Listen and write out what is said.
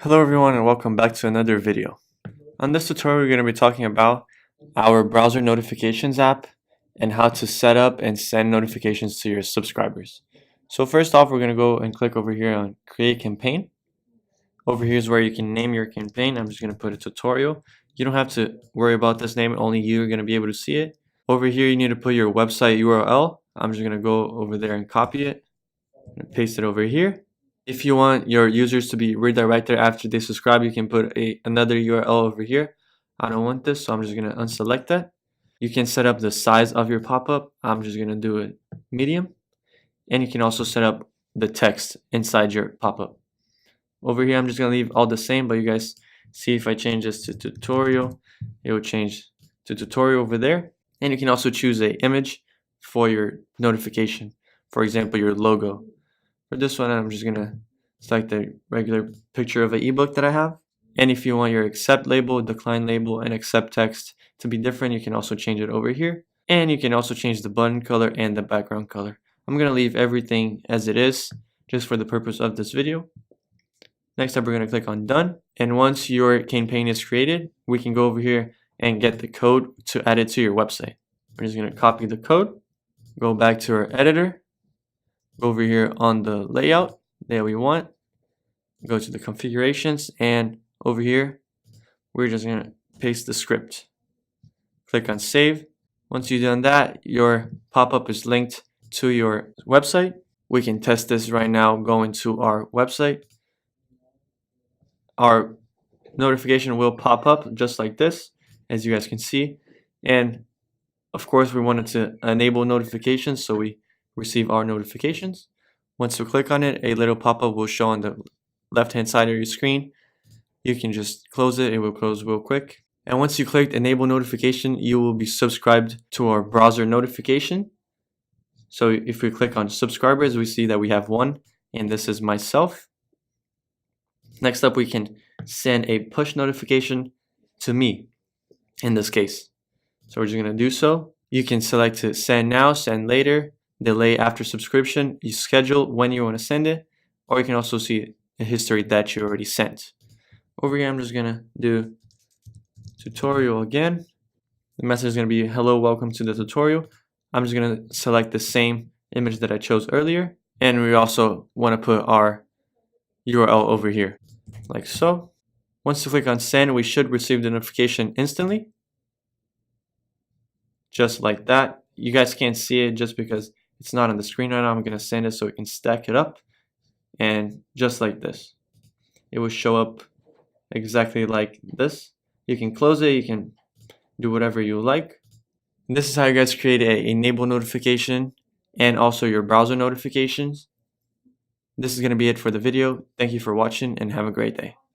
Hello everyone and welcome back to another video. On this tutorial we're going to be talking about our browser notifications app and how to set up and send notifications to your subscribers. So first off, we're going to go and click over here on create campaign. Over here is where you can name your campaign. I'm just going to put a tutorial. You don't have to worry about this name, only you're going to be able to see it. Over here you need to put your website URL. I'm just going to go over there and copy it and paste it over here. If you want your users to be redirected after they subscribe, you can put another URL over here. I don't want this, so I'm just going to unselect that. You can set up the size of your pop-up. I'm just going to do it medium. And you can also set up the text inside your pop-up. Over here, I'm just going to leave all the same, but you guys see if I change this to tutorial, it will change to tutorial over there. And you can also choose an image for your notification. For example, your logo. For this one, I'm just going to select the regular picture of an ebook that I have. And if you want your accept label, decline label, and accept text to be different, you can also change it over here. And you can also change the button color and the background color. I'm going to leave everything as it is just for the purpose of this video. Next up, we're going to click on done. And once your campaign is created, we can go over here and get the code to add it to your website. We're just going to copy the code, go back to our editor, go over here on the layout that we want, go to the configurations, and over here we're just going to paste the script. Click on save. Once you've done that, your pop-up is linked to your website. We can test this right now going to our website. Our notification will pop up just like this, as you guys can see, and of course we wanted to enable notifications so we receive our notifications. Once you click on it, a little pop-up will show on the left hand side of your screen. You can just close it. It will close real quick. And once you click enable notification, you will be subscribed to our browser notification. So if we click on subscribers, we see that we have one, and this is myself. Next up, we can send a push notification to me in this case. So we're just going to do so. You can select to send now, send later, delay after subscription. You schedule when you want to send it, or you can also see a history that you already sent. Over here, I'm just going to do tutorial again. The message is going to be hello, welcome to the tutorial. I'm just going to select the same image that I chose earlier, and we also want to put our URL over here like so. Once you click on send, we should receive the notification instantly, just like that. You guys can't see it just because it's not on the screen right now. I'm going to send it so we can stack it up, and just like this, it will show up exactly like this. You can close it, you can do whatever you like. And this is how you guys create a enable notification and also your browser notifications. This is going to be it for the video. Thank you for watching and have a great day.